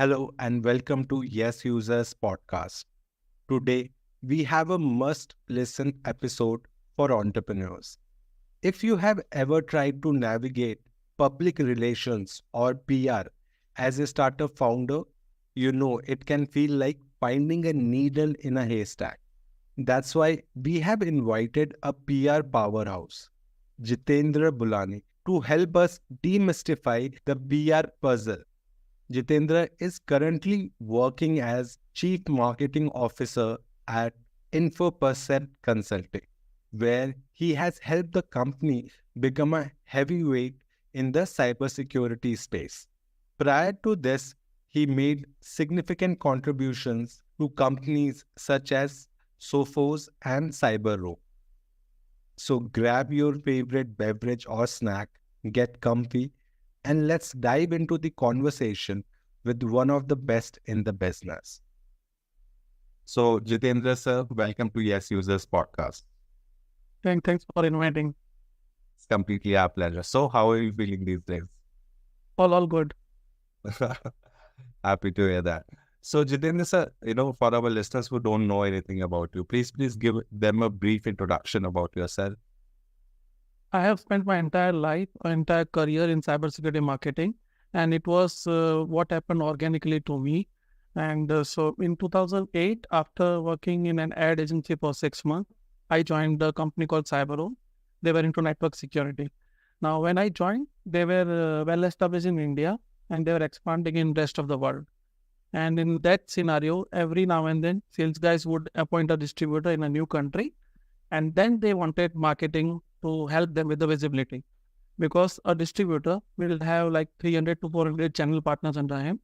Hello and welcome to YesUsers Podcast. Today, we have a must listen episode for entrepreneurs. If you have ever tried to navigate public relations or PR as a startup founder, you know it can feel like finding a needle in a haystack. That's why we have invited a PR powerhouse, Jitendra Bulani, to help us demystify the PR puzzle. Jitendra is currently working as Chief Marketing Officer at Infopercept Consulting, where he has helped the company become a heavyweight in the cybersecurity space. Prior to this, he made significant contributions to companies such as Sophos and CyberRow. So grab your favorite beverage or snack, get comfy, and let's dive into the conversation with one of the best in the business. So, Jitendra sir, welcome to YesUsers Podcast. Thanks for inviting. It's completely our pleasure. So, how are you feeling these days? All good. Happy to hear that. So, Jitendra sir, for our listeners who don't know anything about you, please give them a brief introduction about yourself. I have spent my entire career in cybersecurity marketing, and it was what happened organically to me. And so in 2008, after working in an ad agency for 6 months, I joined a company called CyberRow. They were into network security. Now, when I joined, they were well established in India, and they were expanding in rest of the world. And in that scenario, every now and then, sales guys would appoint a distributor in a new country, and then they wanted marketing to help them with the visibility, because a distributor will have like 300 to 400 channel partners under him,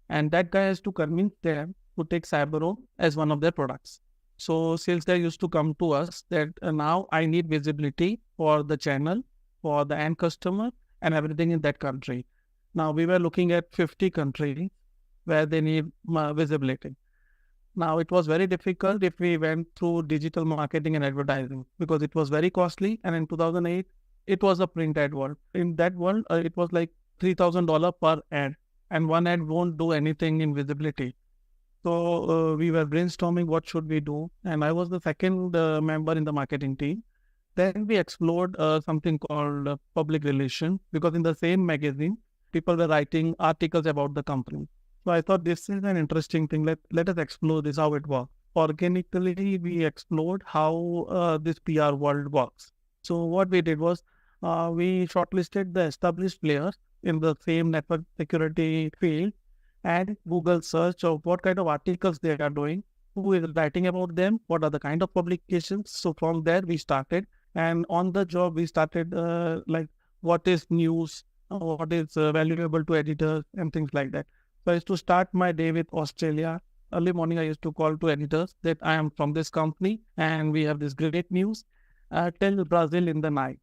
and that guy has to convince them to take CyberRow as one of their products. So sales guy used to come to us that now I need visibility for the channel, for the end customer, and everything in that country. Now we were looking at 50 countries where they need visibility. Now, it was very difficult if we went through digital marketing and advertising, because it was very costly. And in 2008, it was a print ad world. In that world, it was like $3,000 per ad, and one ad won't do anything in visibility. So we were brainstorming what should we do. And I was the second member in the marketing team. Then we explored something called public relations, because in the same magazine, people were writing articles about the company. So I thought this is an interesting thing. Let us explore this, how it works. Organically, we explored how this PR world works. So what we did was we shortlisted the established players in the same network security field and Google search of what kind of articles they are doing, who is writing about them, what are the kind of publications. So from there we started, and on the job we started like what is news, what is valuable to editors and things like that. So I used to start my day with Australia. Early morning, I used to call to editors that I am from this company and we have this great news. Till Brazil in the night.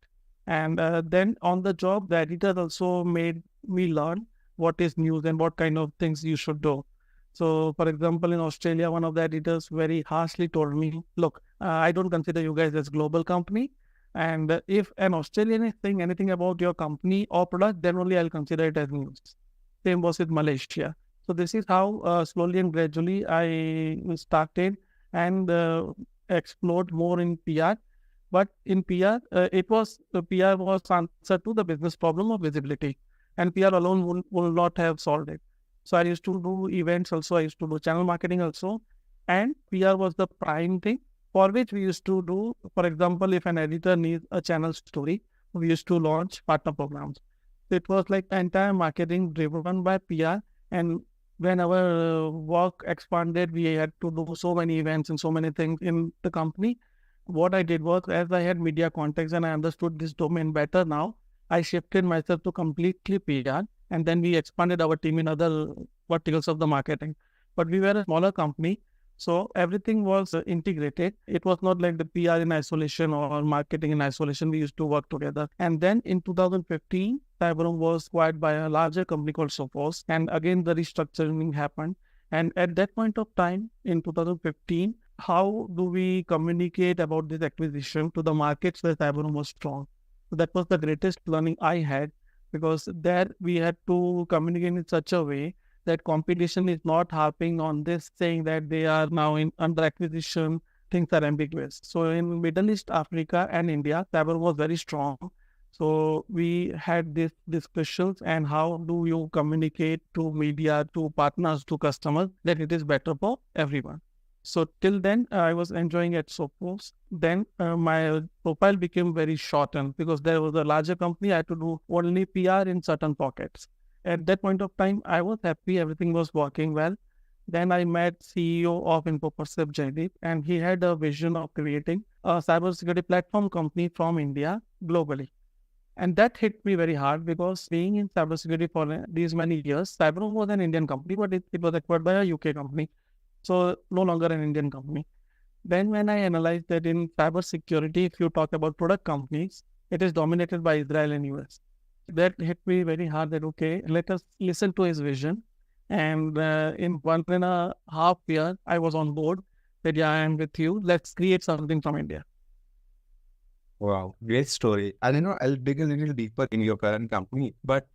And then on the job, the editors also made me learn what is news and what kind of things you should do. So, for example, in Australia, one of the editors very harshly told me, look, I don't consider you guys as global company. And if an Australian is saying anything about your company or product, then only I'll consider it as news. Same was with Malaysia. So this is how slowly and gradually I started and explored more in PR. But in PR, PR was answer to the business problem of visibility, and PR alone will not have solved it. So I used to do events also. I used to do channel marketing also, and PR was the prime thing for which we used to do. For example, if an editor needs a channel story, we used to launch partner programs. It was like the entire marketing driven by PR. And when our work expanded, we had to do so many events and so many things in the company. What I did was, as I had media contacts and I understood this domain better now, I shifted myself to completely PR. And then we expanded our team in other verticals of the marketing. But we were a smaller company, so everything was integrated. It was not like the PR in isolation or marketing in isolation. We used to work together. And then in 2015, CyberRow was acquired by a larger company called Sophos. And again, the restructuring happened. And at that point of time, in 2015, how do we communicate about this acquisition to the markets where CyberRow was strong? So that was the greatest learning I had, because there we had to communicate in such a way that competition is not harping on this, saying that they are now in under acquisition, things are ambiguous. So in Middle East, Africa and India, cyber was very strong. So we had these discussions and how do you communicate to media, to partners, to customers that it is better for everyone. So till then, I was enjoying at Sophos. Then my profile became very shortened because there was a larger company. I had to do only PR in certain pockets. At that point of time, I was happy. Everything was working well. Then I met CEO of Infopercept, Jaideep, and he had a vision of creating a cybersecurity platform company from India globally. And that hit me very hard because being in cybersecurity for these many years, Cyber was an Indian company, but it was acquired by a UK company. So no longer an Indian company. Then when I analyzed that in cybersecurity, if you talk about product companies, it is dominated by Israel and US. That hit me very hard that, okay, let us listen to his vision. And in 1.5 years, I was on board that, yeah, I am with you. Let's create something from India. Wow, great story. And I'll dig a little deeper in your current company. But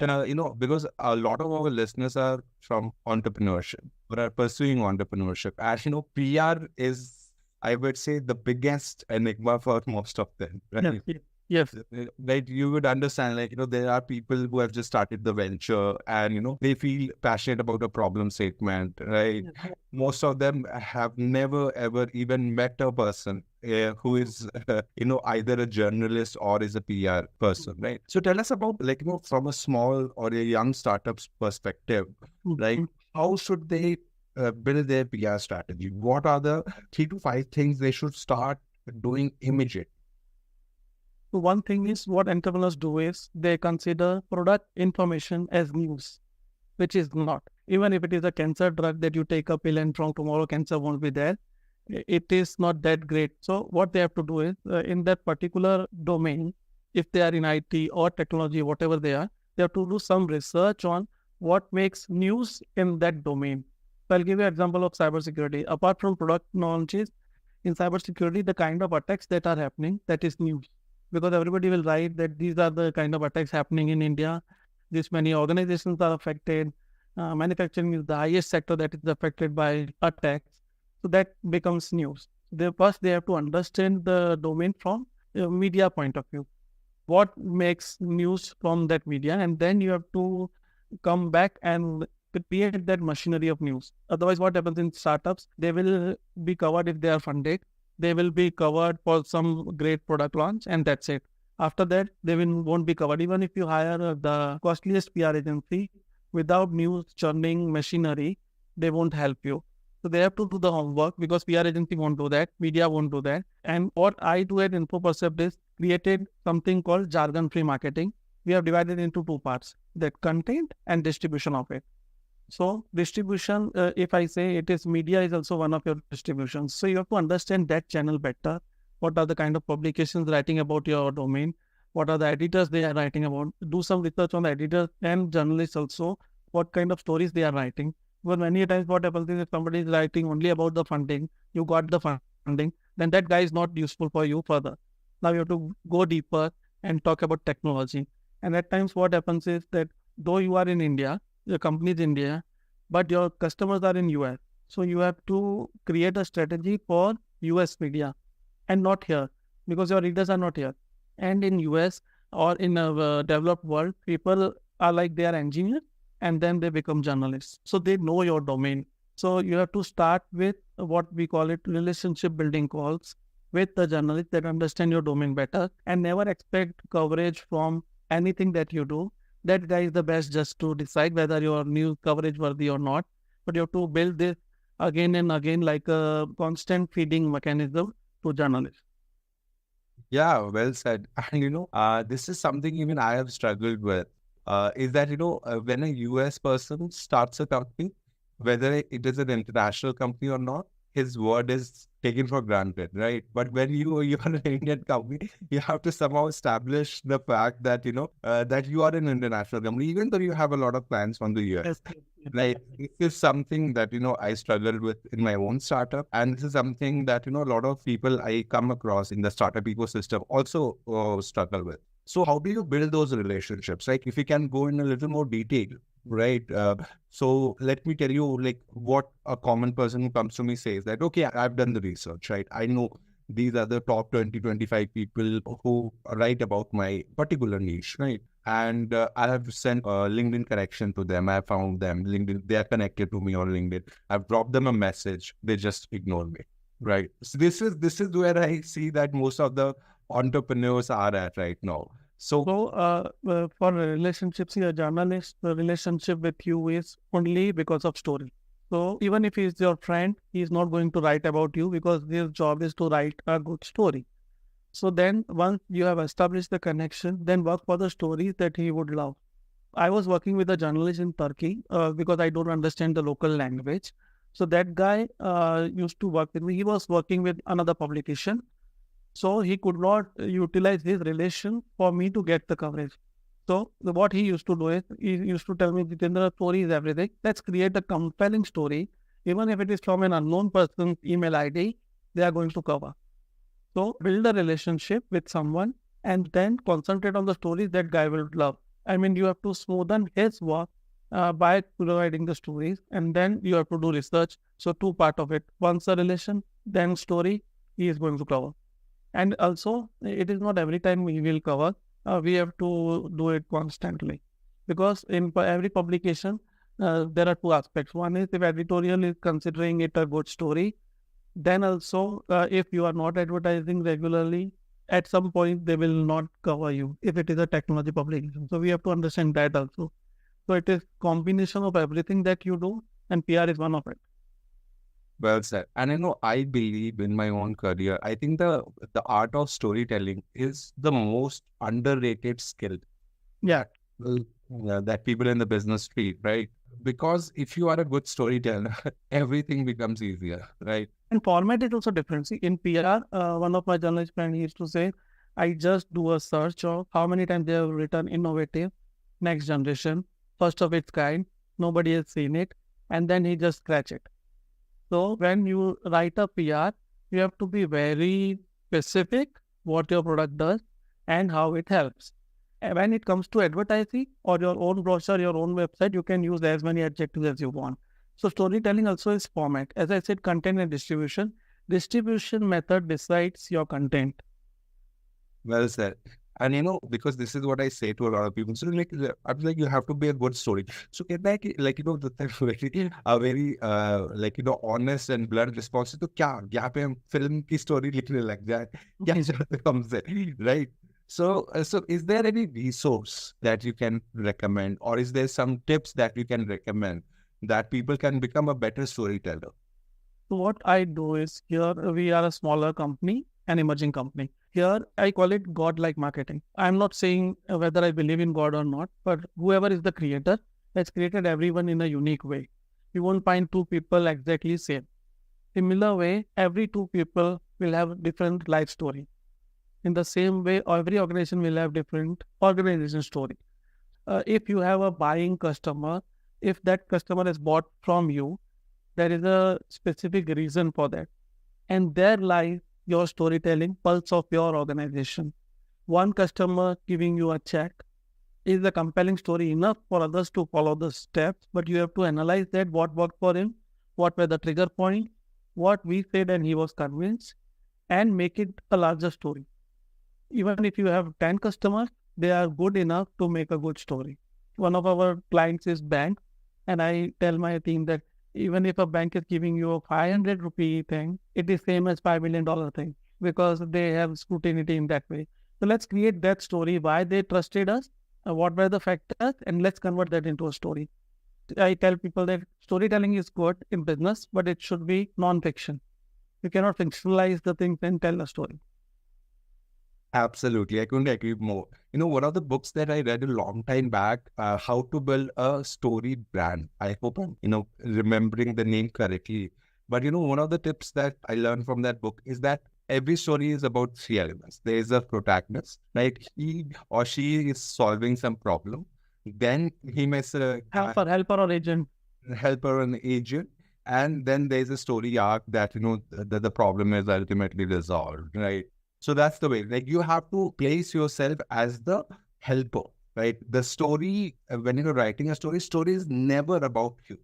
because a lot of our listeners are from entrepreneurship or are pursuing entrepreneurship. As PR is, I would say, the biggest enigma for most of them, right? Yes. Right, you would understand, there are people who have just started the venture and, they feel passionate about a problem statement, right? Yes. Most of them have never, ever even met a person who is, either a journalist or is a PR person, right? So tell us about, from a small or a young startup's perspective, like, how should they build their PR strategy? What are the 3 to 5 things they should start doing immediately? So one thing is what entrepreneurs do is they consider product information as news, which is not. Even if it is a cancer drug that you take a pill and from tomorrow cancer won't be there, it is not that great. So what they have to do is in that particular domain, if they are in IT or technology, whatever they have to do some research on what makes news in that domain. So I'll give you an example of cybersecurity. Apart from product knowledge, in cybersecurity, the kind of attacks that are happening, that is news. Because everybody will write that these are the kind of attacks happening in India. This many organizations are affected. Manufacturing is the highest sector that is affected by attacks. So that becomes news. First, they have to understand the domain from a media point of view. What makes news from that media? And then you have to come back and create that machinery of news. Otherwise, what happens in startups? They will be covered if they are funded. They will be covered for some great product launch and that's it. After that, they won't be covered. Even if you hire the costliest PR agency, without news churning machinery, they won't help you. So they have to do the homework because PR agency won't do that, media won't do that. And what I do at Infopercept is created something called jargon-free marketing. We have divided into 2 parts, that content and distribution of it. So distribution, if I say it is media is also one of your distributions. So you have to understand that channel better. What are the kind of publications writing about your domain? What are the editors they are writing about? Do some research on the editors and journalists also. What kind of stories they are writing? Because many times what happens is if somebody is writing only about the funding, you got the funding, then that guy is not useful for you further. Now you have to go deeper and talk about technology. And at times what happens is that though you are in India, your company is India, but your customers are in US. So you have to create a strategy for US media and not here because your readers are not here. And in US or in a developed world, people are like they are engineers and then they become journalists. So they know your domain. So you have to start with what we call it relationship building calls with the journalists that understand your domain better and never expect coverage from anything that you do. That guy is the best just to decide whether your news coverage worthy or not. But you have to build this again and again like a constant feeding mechanism to journalists. Yeah, well said. And this is something even I have struggled with. Is that when a US person starts a company, whether it is an international company or not, his word is taken for granted, right? But when you are an Indian company, you have to somehow establish the fact that that you are an international company, even though you have a lot of plans from the US. Yes. Right. This is something that I struggled with in my own startup, and this is something that a lot of people I come across in the startup ecosystem also struggle with. So how do you build those relationships? Like if you can go in a little more detail, right? So let me tell you, like, what a common person who comes to me says that, okay, I've done the research, right? I know these are the top 20, 25 people who write about my particular niche, right? And I have sent a LinkedIn connection to them. I found them LinkedIn. They are connected to me on LinkedIn. I've dropped them a message. They just ignore me, right? So this is where I see that most of the entrepreneurs are at right now. So So, for relationships, a journalist, the relationship with you is only because of story. So, even if he's your friend, he's not going to write about you because his job is to write a good story. So then, once you have established the connection, then work for the stories that he would love. I was working with a journalist in Turkey because I don't understand the local language. So that guy used to work with me. He was working with another publication, so he could not utilize his relation for me to get the coverage. So what he used to do is he used to tell me, Jitendra, story is everything. Let's create a compelling story. Even if it is from an unknown person's email ID, they are going to cover. So build a relationship with someone and then concentrate on the stories that guy will love. I mean, you have to smoothen his work by providing the stories, and then you have to do research. So two part of it. Once a relation, then story, he is going to cover. And also, it is not every time we will cover. We have to do it constantly because in every publication, there are two aspects. One is if editorial is considering it a good story, then also if you are not advertising regularly, at some point they will not cover you if it is a technology publication. So we have to understand that also. So it is combination of everything that you do, and PR is one of it. well said. And I believe in my own career, I think the art of storytelling is the most underrated skill Yeah. that people in the business treat, right? Because if you are a good storyteller, everything becomes easier, right? And format is also different. See, in PR, one of my journalist friends used to say, I just do a search of how many times they have written innovative, next generation, first of its kind, nobody has seen it, and then he just scratch it. So when you write a PR, you have to be very specific what your product does and how it helps. And when it comes to advertising or your own brochure, your own website, you can use as many adjectives as you want. So storytelling also is format. As I said, content and distribution. Distribution method decides your content. Well said. And because this is what I say to a lot of people. So I'm like, you have to be a good story. So get back, the a very honest and blunt response to क्या यहाँ पे हम film की story लिखने लग जाए क्या जरूरत हमसे, right? So is there any resource that you can recommend, or is there some tips that you can recommend that people can become a better storyteller? So what I do is here we are a smaller company, an emerging company. Here I call it God-like marketing. I'm not saying whether I believe in God or not, but whoever is the creator has created everyone in a unique way. You won't find two people exactly same. Similar way, every two people will have different life story. In the same way, every organization will have different organization story. If you have a buying customer, if that customer is bought from you, there is a specific reason for that. And there lies your storytelling pulse of your organization. One customer giving you a check is a compelling story enough for others to follow the steps, but you have to analyze that what worked for him, what were the trigger points, what we said and he was convinced, and make it a larger story. Even if you have 10 customers, they are good enough to make a good story. One of our clients is bank, and I tell my team that even if a bank is giving you a 500 rupee thing, it is same as $5 million thing because they have scrutiny in that way. So let's create that story, why they trusted us, what were the factors, and let's convert that into a story. I tell people that storytelling is good in business, but it should be non-fiction. You cannot fictionalize the things and tell a story. Absolutely. I couldn't agree more. One of the books that I read a long time back, How to Build a Story Brand. I hope I'm, remembering the name correctly. But, one of the tips that I learned from that book is that every story is about three elements. There is a protagonist, right? He or she is solving some problem. Then he may say, Helper or agent. helper and agent. And then there's a story arc that, the problem is ultimately resolved, right? So that's the way. Like, you have to place yourself as the helper, right? The story, when you're writing a story is never about you.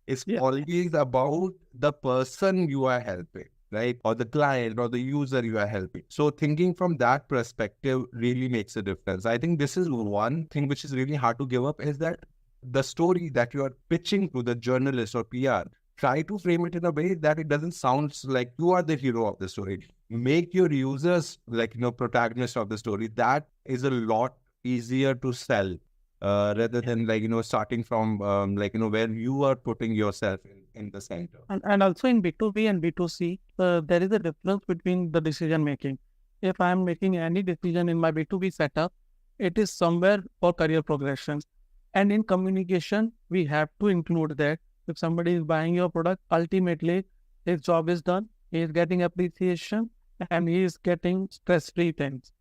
It's Yeah. always about the person you are helping, right? Or the client or the user you are helping. So thinking from that perspective really makes a difference. I think this is one thing which is really hard to give up, is that the story that you are pitching to the journalist or PR, try to frame it in a way that it doesn't sound like you are the hero of the story. Make your users like, protagonists of the story. That is a lot easier to sell, rather than like, starting from where you are putting yourself in the center. And also in B2B and B2C, there is a difference between the decision making. If I am making any decision in my B2B setup, it is somewhere for career progression. And in communication, we have to include that. If somebody is buying your product, ultimately his job is done, he is getting appreciation, and he is getting stress-free things.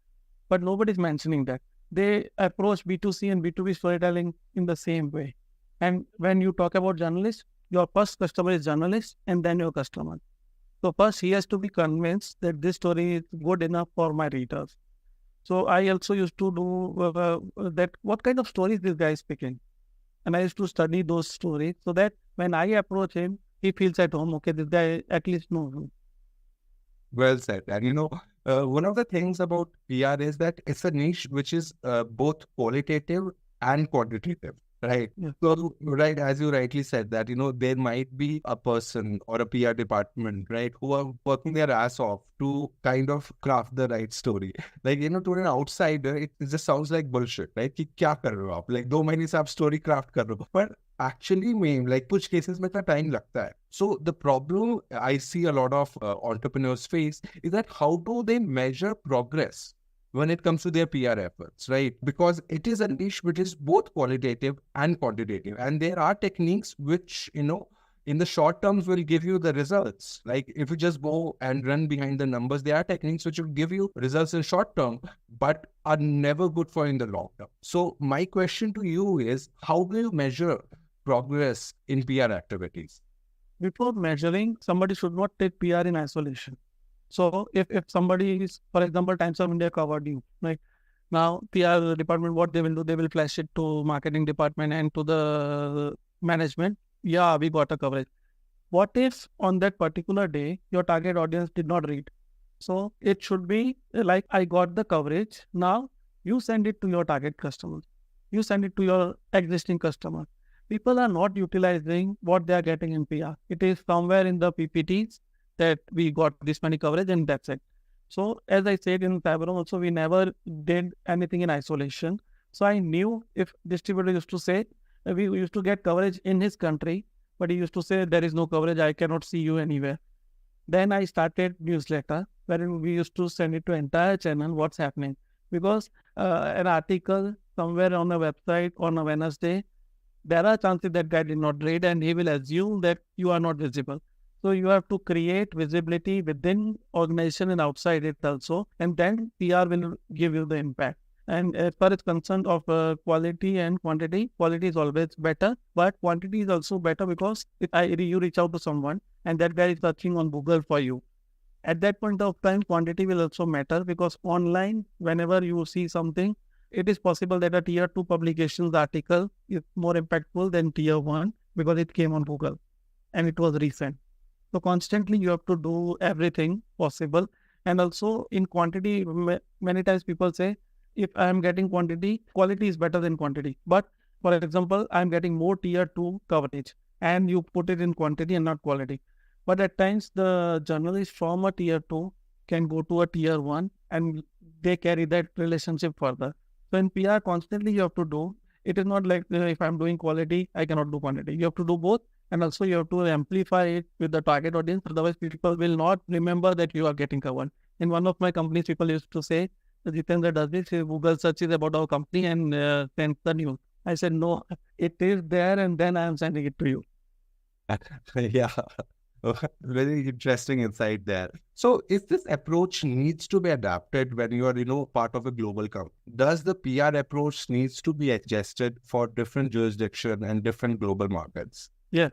But nobody is mentioning that. They approach B2C and B2B storytelling in the same way. And when you talk about journalists, your first customer is journalist and then your customer. So first he has to be convinced that this story is good enough for my readers. So I also used to do that. What kind of stories this guy is speaking, and I used to study those stories so that when I approach him, he feels at home. Okay, this guy at least knows me. Well said. And one of the things about PR is that it's a niche which is both qualitative and quantitative, right? Yeah. So, right, as you rightly said that, there might be a person or a PR department, right, who are working their ass off to kind of craft the right story. Like, to an outsider, it just sounds like bullshit, right? कि क्या कर रहे हो आप? Like 2 महीने से आप story craft कर रहे हो. But actually में like कुछ cases में इतना time लगता है. So the problem I see a lot of entrepreneurs face is that how do they measure progress when it comes to their PR efforts, right? Because it is a niche which is both qualitative and quantitative. And there are techniques which, in the short terms will give you the results. Like if you just go and run behind the numbers, there are techniques which will give you results in short term, but are never good for in the long term. So my question to you is, how do you measure progress in PR activities? Before measuring, somebody should not take PR in isolation. So if somebody is, for example, Times of India covered you, like now PR department, what they will do, they will flash it to marketing department and to the management. Yeah, we got a coverage. What if on that particular day, your target audience did not read? So it should be like, I got the coverage. Now you send it to your target customers. You send it to your existing customer. People are not utilizing what they are getting in PR. It is somewhere in the PPTs that we got this many coverage and that's it. So as I said in Cyber also, we never did anything in isolation. So I knew if distributor used to say, we used to get coverage in his country, but he used to say, there is no coverage, I cannot see you anywhere. Then I started newsletter wherein we used to send it to entire channel what's happening. Because an article somewhere on a website on a Wednesday, there are chances that guy did not read and he will assume that you are not visible. So you have to create visibility within organization and outside it also, and then PR will give you the impact. And as far as concerned of quality and quantity, quality is always better, but quantity is also better because if you reach out to someone and that guy is searching on Google for you, at that point of time, quantity will also matter because online, whenever you see something, it is possible that a tier 2 publications article is more impactful than tier 1 because it came on Google and it was recent. So constantly you have to do everything possible. And also in quantity, many times people say, if I am getting quantity, quality is better than quantity. But for example, I am getting more tier 2 coverage and you put it in quantity and not quality. But at times the journalist from a tier 2 can go to a tier 1 and they carry that relationship further. So in PR, constantly you have to do. It is not like if I'm doing quality, I cannot do quantity. You have to do both. And also you have to amplify it with the target audience. Otherwise, people will not remember that you are getting covered. In one of my companies, people used to say, Jitendra does this, Google searches about our company and sends the news. I said, no, it is there and then I am sending it to you. Yeah. Very interesting insight there. So if this approach needs to be adapted when you are, part of a global company, does the PR approach needs to be adjusted for different jurisdiction and different global markets? Yes.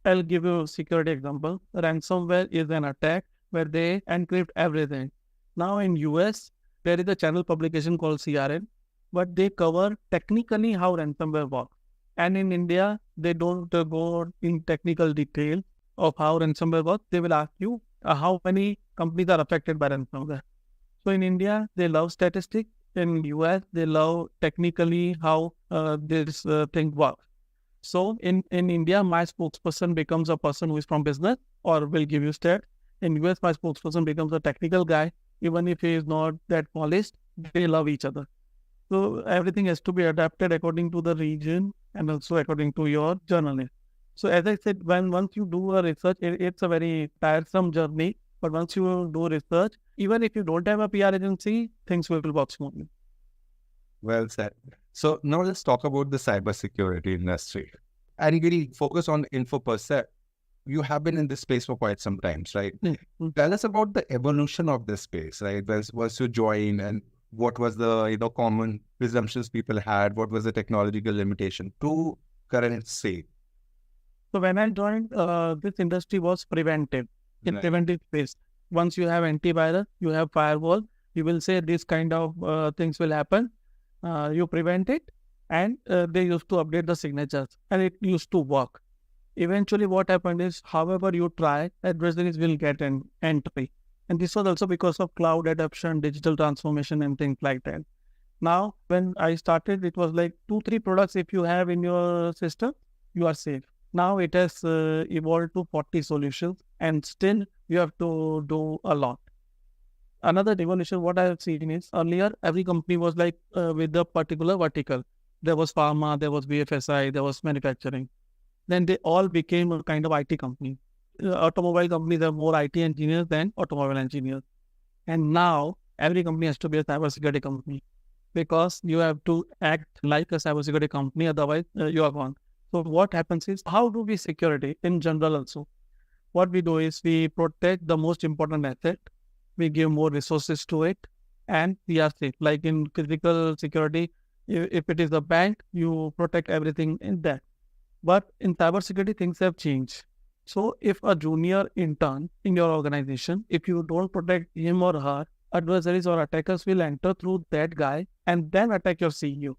I'll give you a security example. Ransomware is an attack where they encrypt everything. Now in US, there is a channel publication called CRN. but they cover technically how ransomware works. And in India, they don't go in technical detail of how ransomware works. They will ask you how many companies are affected by ransomware. So in India, they love statistics. In US, they love technically how this thing works. So in India, my spokesperson becomes a person who is from business or will give you stats. In US, my spokesperson becomes a technical guy. Even if he is not that polished, they love each other. So everything has to be adapted according to the region and also according to your journalist. So as I said, once you do a research, it's a very tiresome journey. But once you do research, even if you don't have a PR agency, things will work smoothly. Well said. So now let's talk about the cybersecurity industry. And really focus on Infopercept. You have been in this space for quite some time, right? Mm-hmm. Tell us about the evolution of this space, right? Once you joined, and what was the common presumptions people had? What was the technological limitation to current state? So when I joined, this industry was preventive, in Right. preventive space. Once you have antivirus, you have firewall, you will say this kind of things will happen. You prevent it, and they used to update the signatures, and it used to work. Eventually, what happened is, however you try, adversaries will get an entry. And this was also because of cloud adoption, digital transformation, and things like that. Now, when I started, it was like 2-3 products if you have in your system, you are safe. Now it has evolved to 40 solutions, and still you have to do a lot. Another evolution, what I have seen is, earlier every company was like with a particular vertical. There was pharma, there was BFSI, there was manufacturing. Then they all became a kind of IT company. Automobile companies have more IT engineers than automobile engineers. And now every company has to be a cybersecurity company, because you have to act like a cybersecurity company, otherwise you are gone. So what happens is, how do we security in general also? What we do is we protect the most important asset, we give more resources to it, and we are safe. Like in physical security, if it is a bank, you protect everything in that. But in cybersecurity, things have changed. So if a junior intern in your organization, if you don't protect him or her, adversaries or attackers will enter through that guy and then attack your CEO.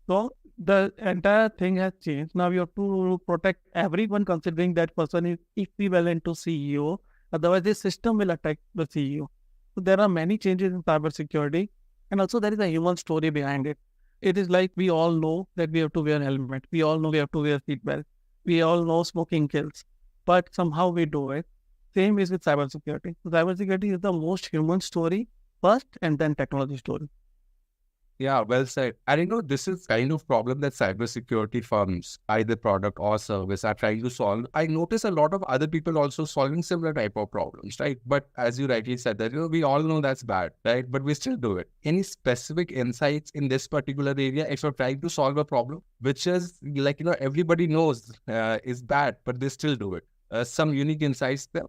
So the entire thing has changed. Now you have to protect everyone, considering that person is equivalent to CEO. Otherwise, the system will attack the CEO. So there are many changes in cybersecurity, and also there is a human story behind it. It is like, we all know that we have to wear helmet. We all know we have to wear seatbelt. We all know smoking kills, but somehow we do it. Same is with cybersecurity. So cybersecurity is the most human story first, and then technology story. Yeah, well said. And this is kind of problem that cybersecurity firms, either product or service, are trying to solve. I notice a lot of other people also solving similar type of problems, right? But as you rightly said, that we all know that's bad, right? But we still do it. Any specific insights in this particular area if you're trying to solve a problem, which is like everybody knows is bad, but they still do it? Some unique insights there.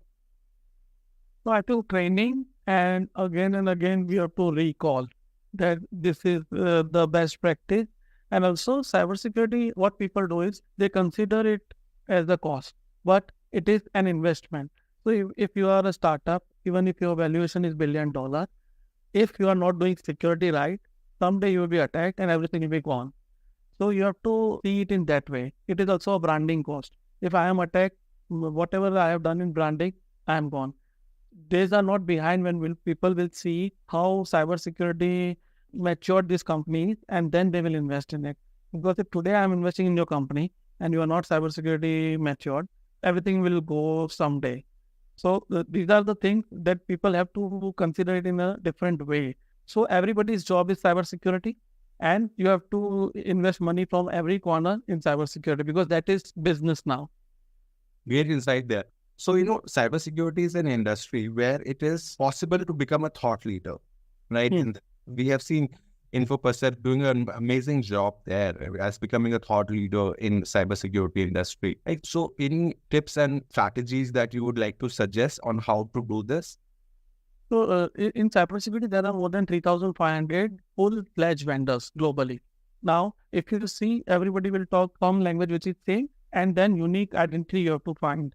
So I feel training, and again we have to recall that this is the best practice. And also cybersecurity, what people do is they consider it as a cost, but it is an investment. So if you are a startup, even if your valuation is $1 billion, if you are not doing security right, someday you will be attacked and everything will be gone. So you have to see it in that way. It is also a branding cost. If I am attacked, whatever I have done in branding, I am gone. Days are not behind when people will see how cybersecurity matured this company, and then they will invest in it. Because if today I am investing in your company and you are not cybersecurity matured, everything will go someday. So these are the things that people have to consider it in a different way. So everybody's job is cybersecurity, and you have to invest money from every corner in cybersecurity, because that is business now. Great insight there. So, cybersecurity is an industry where it is possible to become a thought leader, right? And we have seen Infopercept doing an amazing job there as becoming a thought leader in cybersecurity industry. Right? So, any tips and strategies that you would like to suggest on how to do this? So in cybersecurity, there are more than 3,500 full-fledged vendors globally. Now, if you see, everybody will talk some language which is same, and then unique identity you have to find.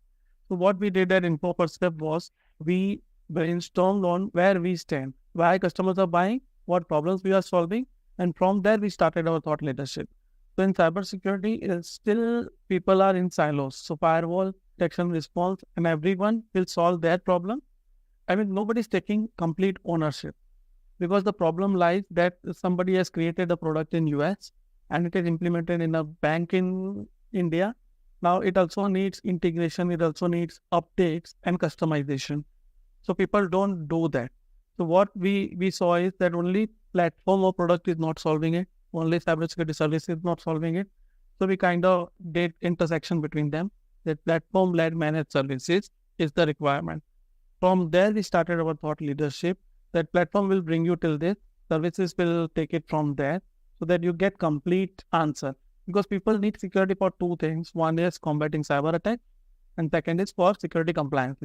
So what we did at Infopercept was, we brainstormed on where we stand, why customers are buying, what problems we are solving, And from there, we started our thought leadership. So in cybersecurity, still people are in silos. So firewall, detection, response, and everyone will solve their problem. I mean, nobody's taking complete ownership because the problem lies that somebody has created a product in US and it is implemented in a bank in India. Now it also needs integration, it also needs updates and customization. So people don't do that. So what we saw is that only platform or product is not solving it, only cybersecurity service is not solving it. So we kind of did intersection between them. That platform-led managed services is the requirement. From there, we started our thought leadership. That platform will bring you till this. Services will take it from there so that you get complete answer. Because people need security for two things. One is combating cyber attack, and second is for security compliance.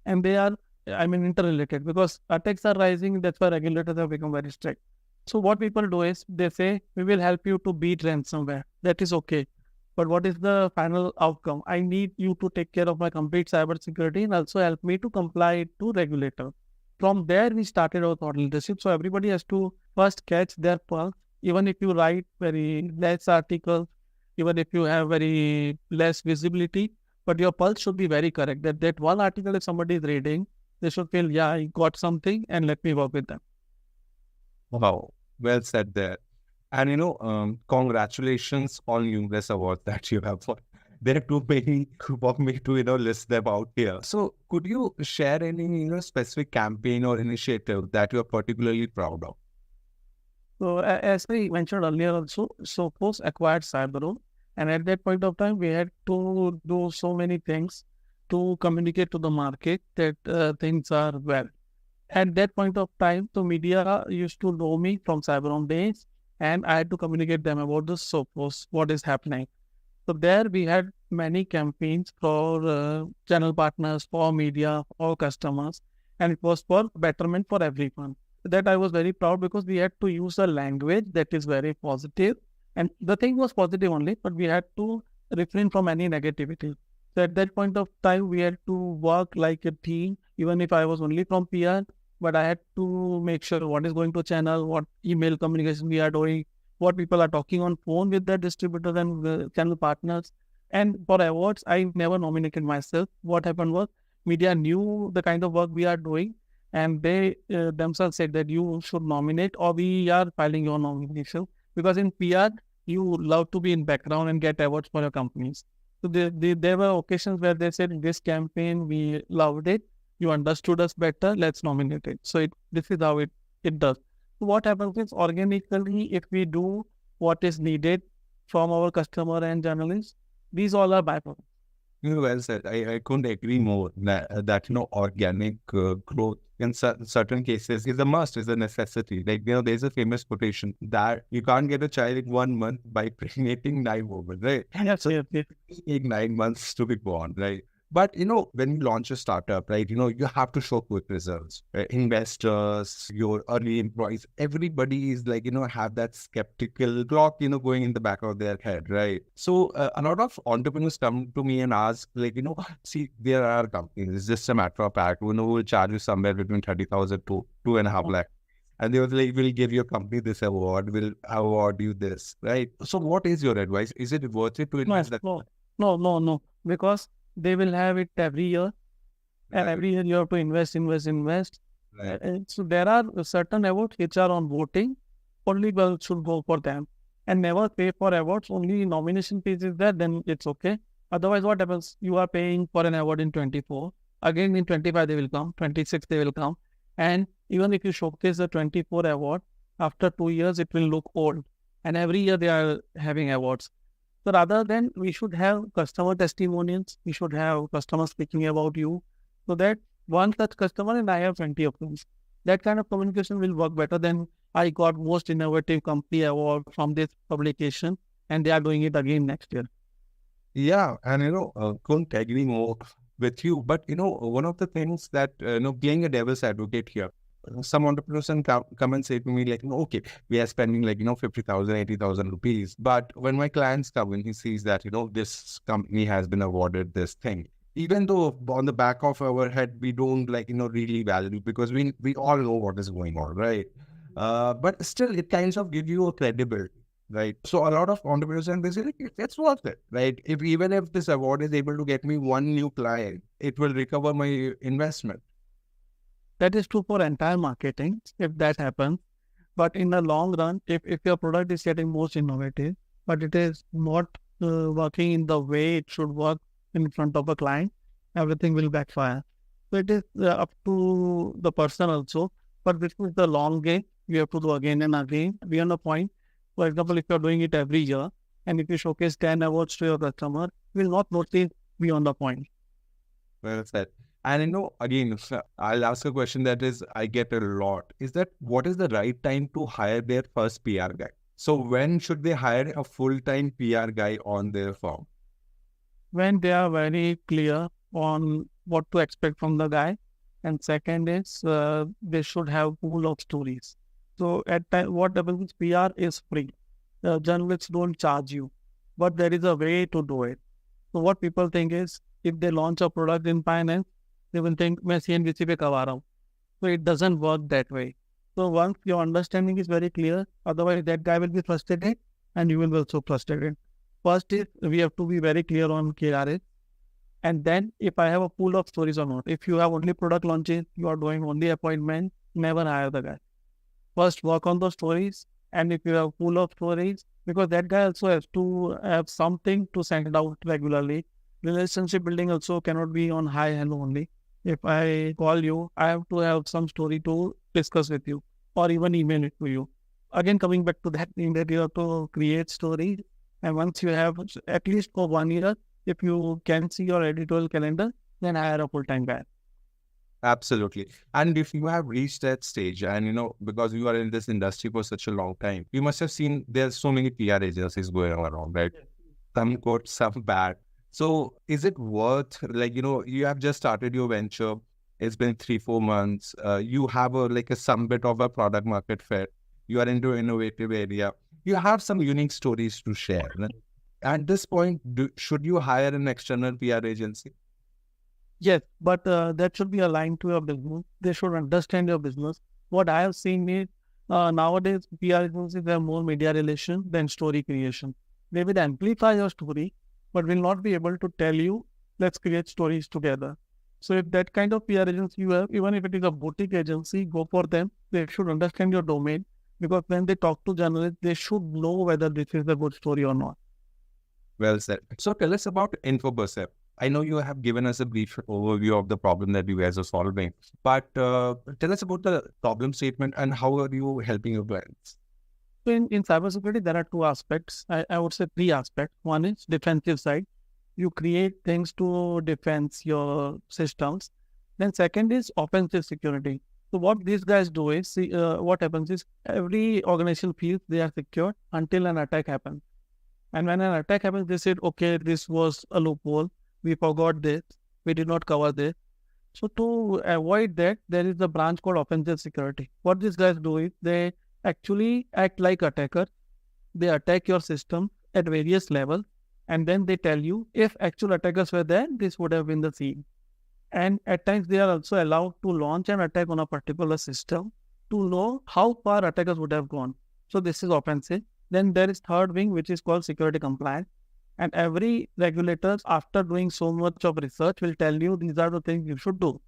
And they are, interrelated because attacks are rising. That's why regulators have become very strict. So what people do is they say, we will help you to beat ransomware. That is okay. But what is the final outcome? I need you to take care of my complete cybersecurity and also help me to comply to regulator. From there, we started our thought leadership. So everybody has to first catch their pulse. Even if you write very less articles, even if you have very less visibility, but your pulse should be very correct. That one article, if somebody is reading, they should feel, yeah, I got something and let me work with them. Wow, well said there. And congratulations on numerous awards that you have won. There are too many for me to list them out here. So, could you share any specific campaign or initiative that you are particularly proud of? So as I mentioned earlier also, Sophos acquired Cyberone, and at that point of time, we had to do so many things to communicate to the market that things are well. At that point of time, the media used to know me from Cyberone days, and I had to communicate them about the Sophos, what is happening. So there we had many campaigns for channel partners, for media, for customers, and it was for betterment for everyone. That I was very proud because we had to use a language that is very positive, and the thing was positive only, but we had to refrain from any negativity. So at that point of time, we had to work like a team, even if I was only from PR, but I had to make sure what is going to channel, what email communication we are doing, what people are talking on phone with their distributors and channel partners. And for awards, I never nominated myself. What happened was media knew the kind of work we are doing, and they themselves said that you should nominate or we are filing your nomination. Because in PR, you love to be in background and get awards for your companies. So there were occasions where they said, this campaign, we loved it. You understood us better. Let's nominate it. So this is how it does. So what happens is organically, if we do what is needed from our customer and journalists, these all are byproducts. Well said. I couldn't agree more that organic growth in certain cases is a must, is a necessity. Like, there's a famous quotation that you can't get a child in 1 month by impregnating 9 women, right? Yes, So yes. it take 9 months to be born, right? But, when you launch a startup, right, you have to show quick results. Right? Investors, your early employees, everybody is like, have that skeptical clock, going in the back of their head, right? So a lot of entrepreneurs come to me and ask, like, see, there are companies, it's just a matter of fact, we'll charge you somewhere between 30,000 to 2.5 lakh. And they were like, we'll give your company this award, we'll award you this, right? So what is your advice? Is it worth it to invest that? No. Because they will have it every year. And every year you have to invest. Right. So there are certain awards which are on voting. Only girls should go for them. And never pay for awards. Only nomination fees is there, then it's okay. Otherwise, what happens? You are paying for an award in 24. Again, in 25 they will come. 26 they will come. And even if you showcase the 24 award, after 2 years it will look old. And every year they are having awards. So rather than we should have customer testimonials, we should have customers speaking about you, so that one such customer and I have 20 of them. That kind of communication will work better than I got most innovative company award from this publication and they are doing it again next year. Yeah, and couldn't agree more with you. But one of the things that playing a devil's advocate here, some entrepreneurs come and say to me like, okay, we are spending like 50,000, 80,000 rupees. But when my clients come and he sees that this company has been awarded this thing, even though on the back of our head we don't really value, because we all know what is going on, right? But still, it kind of gives you a credibility, right? So a lot of entrepreneurs and they say, like, it's worth it, right? If even if this award is able to get me one new client, it will recover my investment. That is true for entire marketing if that happens. But in the long run, if your product is getting most innovative, but it is not working in the way it should work in front of a client, everything will backfire. So it is up to the person also. But this is the long game. We have to do again and again beyond a point. For example, if you're doing it every year and if you showcase 10 awards to your customer, you will not notice beyond the point. Well said. And again, I'll ask a question that is I get a lot. Is that what is the right time to hire their first PR guy? So when should they hire a full-time PR guy on their firm? When they are very clear on what to expect from the guy. And second is they should have pool of stories. So at time, what happens is PR is free. The journalists don't charge you, but there is a way to do it. So what people think is if they launch a product in finance, they will think मैं CNBC पे कमा रहा हूँ. So it doesn't work that way. So once your understanding is very clear, otherwise that guy will be frustrated and you will be also frustrated. First is we have to be very clear on KRA. And then if I have a pool of stories or not, if you have only product launches, you are doing only appointment, never hire the guy. First work on those stories. And if you have a pool of stories, because that guy also has to have something to send out regularly. Relationship building also cannot be on hi, hello only. If I call you, I have to have some story to discuss with you or even email it to you. Again, coming back to that thing that you have to create stories. And once you have at least for 1 year, if you can see your editorial calendar, then hire a full-time guy. Absolutely. And if you have reached that stage and, because you are in this industry for such a long time, you must have seen there's so many PR agencies going around, right? Some good, some bad. So is it worth, you have just started your venture. It's been 3-4 months. You have some bit of a product market fit. You are into innovative area. You have some unique stories to share. Right? At this point, should you hire an external PR agency? Yes, but that should be aligned to your business. They should understand your business. What I have seen is nowadays PR agencies have more media relation than story creation. They will amplify your story, but will not be able to tell you, let's create stories together. So if that kind of PR agency you have, even if it is a boutique agency, go for them. They should understand your domain because when they talk to journalists, they should know whether this is a good story or not. Well said. So tell us about Infopercept. I know you have given us a brief overview of the problem that you guys are solving, but tell us about the problem statement and how are you helping your clients? So in cybersecurity, there are two aspects. I would say three aspects. One is defensive side. You create things to defend your systems. Then second is offensive security. So what these guys do is, what happens is every organization feels they are secure until an attack happens. And when an attack happens, they said, okay, this was a loophole. We forgot this. We did not cover this. So to avoid that, there is a branch called offensive security. What these guys do is they actually act like attackers. They attack your system at various levels. And then they tell you if actual attackers were there, this would have been the scene. And at times they are also allowed to launch an attack on a particular system to know how far attackers would have gone. So this is offensive. Then there is third wing, which is called security compliance. And every regulator, after doing so much of research, will tell you these are the things you should do.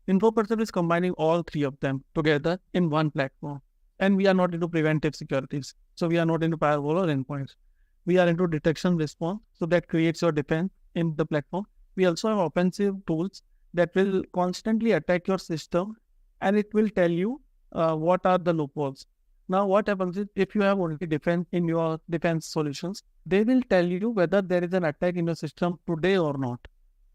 Infopercept is combining all three of them together in one platform. And we are not into preventive securities. So we are not into firewall or endpoints. We are into detection response. So that creates your defense in the platform. We also have offensive tools that will constantly attack your system and it will tell you what are the loopholes. Now, what happens is if you have only defense in your defense solutions, they will tell you whether there is an attack in your system today or not.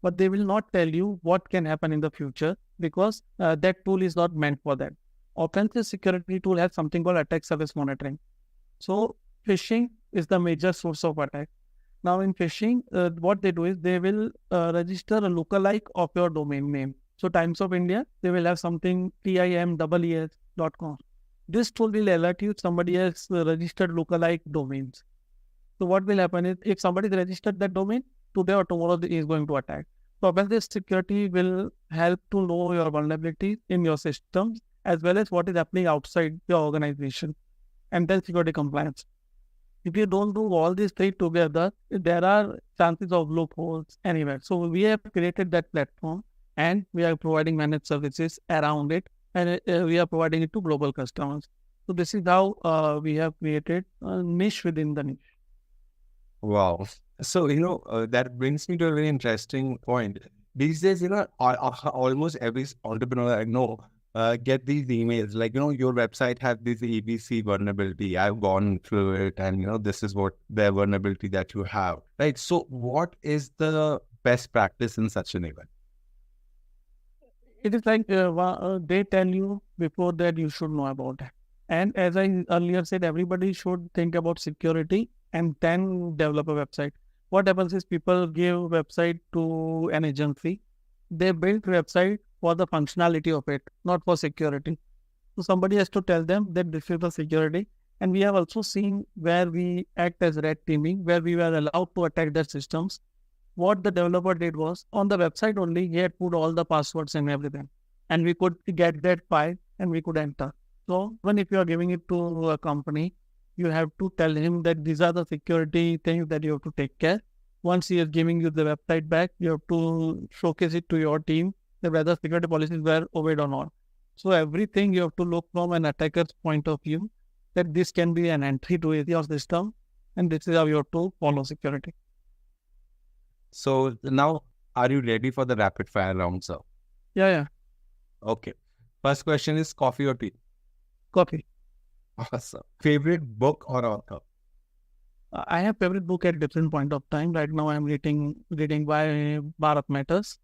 But they will not tell you what can happen in the future because that tool is not meant for that. Offensive security tool has something called attack surface monitoring. So phishing is the major source of attack. Now in phishing, what they do is they will register a lookalike of your domain name. So Times of India, they will have something timees.com. This tool will alert you if somebody has registered lookalike domains. So what will happen is if somebody has registered that domain, today or tomorrow he is going to attack. So offensive security will help to know your vulnerabilities in your systems as well as what is happening outside the organization, and then security compliance. If you don't do all these three together, there are chances of loopholes anywhere. So we have created that platform and we are providing managed services around it, and we are providing it to global customers. So this is how we have created a niche within the niche. Wow. So, that brings me to a very interesting point. These days, almost every entrepreneur I know get these emails like, your website has this ABC vulnerability. I've gone through it and, this is what the vulnerability that you have, right? So what is the best practice in such an event? It is like they tell you before that you should know about it. And as I earlier said, everybody should think about security and then develop a website. What happens is people give website to an agency. They build website for the functionality of it, not for security. So somebody has to tell them that this is the security. And we have also seen where we act as red teaming, where we were allowed to attack their systems. What the developer did was on the website only, he had put all the passwords and everything. And we could get that file and we could enter. So when if you are giving it to a company, you have to tell him that these are the security things that you have to take care. Once he is giving you the website back, you have to showcase it to your team that whether security policies were obeyed or not. So everything you have to look from an attacker's point of view, that this can be an entry to your system, and this is how you have to follow security. So now, are you ready for the rapid fire round, sir? Yeah. Okay. First question is coffee or tea? Coffee. Awesome. Favorite book or author? I have favorite book at different point of time. Right now, I'm reading by Bharat Matters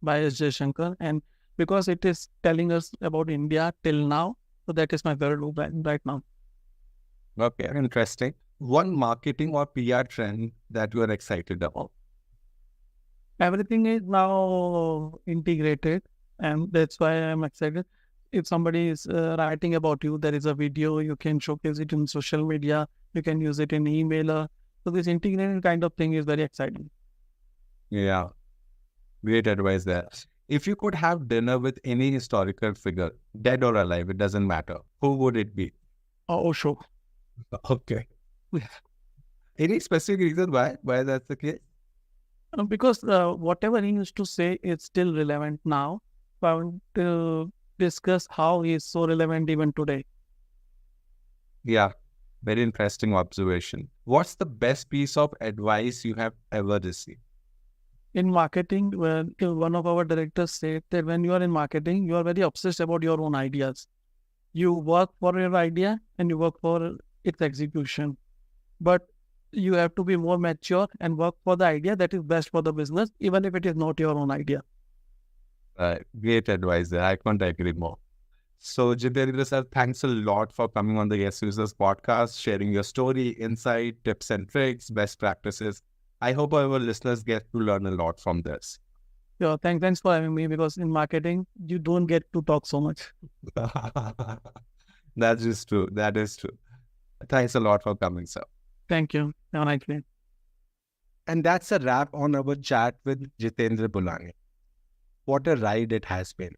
by S. Jaishankar, and because it is telling us about India till now, so that is my favorite book right now. Okay, interesting. One marketing or PR trend that you are excited about? Everything is now integrated, and that's why I'm excited. If somebody is writing about you, there is a video, you can showcase it in social media, you can use it in emailer. So this integrated kind of thing is very exciting. Yeah, great advice there. If you could have dinner with any historical figure, dead or alive, it doesn't matter, who would it be? Osho. Okay. Any specific reason why that's the case? Because whatever he used to say is still relevant now. So I want to discuss how he is so relevant even today. Yeah, very interesting observation. What's the best piece of advice you have ever received? In marketing, when one of our directors said that when you are in marketing, you are very obsessed about your own ideas. You work for your idea and you work for its execution. But you have to be more mature and work for the idea that is best for the business, even if it is not your own idea. Great advice there. I can't agree more. So, Jitendra sir, thanks a lot for coming on the YesUsers podcast, sharing your story, insight, tips and tricks, best practices. I hope our listeners get to learn a lot from this. Yeah, thanks for having me, because in marketing, you don't get to talk so much. That is true. That is true. Thanks a lot for coming, sir. Thank you. Have a nice day. And that's a wrap on our chat with Jitendra Bulani. What a ride it has been.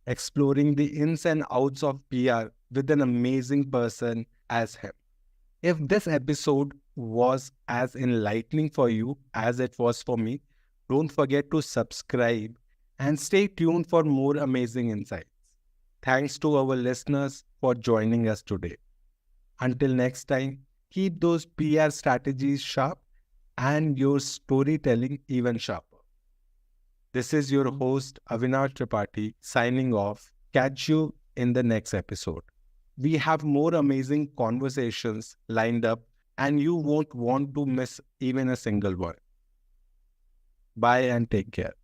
Exploring the ins and outs of PR with an amazing person as him. If this episode was as enlightening for you as it was for me, don't forget to subscribe and stay tuned for more amazing insights. Thanks to our listeners for joining us today. Until next time, keep those PR strategies sharp and your storytelling even sharper. This is your host, Avinash Tripathi, signing off. Catch you in the next episode. We have more amazing conversations lined up, and you won't want to miss even a single one. Bye and take care.